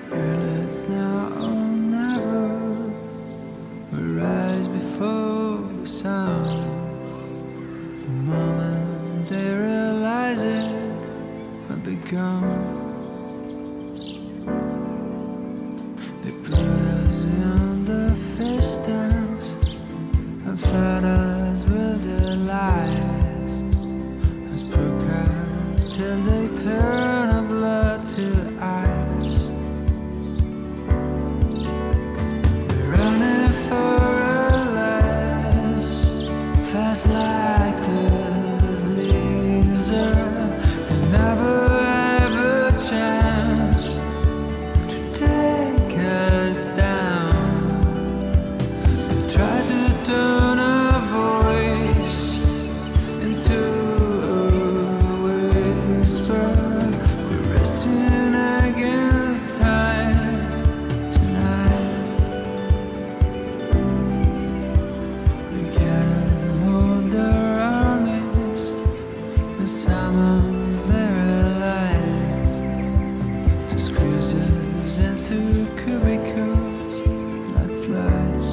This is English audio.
Girl, it's now or never. We rise before the sun. The moment they realize it, we'll be gone. They put us in the fish tanks and fed us with their lies, as broadcast till they turn our blood to ice. We're running for our lives, fast like the blizzard. They never have a chance to take us down. They try to turn our voice into a whisper. We're racing against time tonight. We gathered all their armies and summoned their allies to squeeze us into cubicles like flies.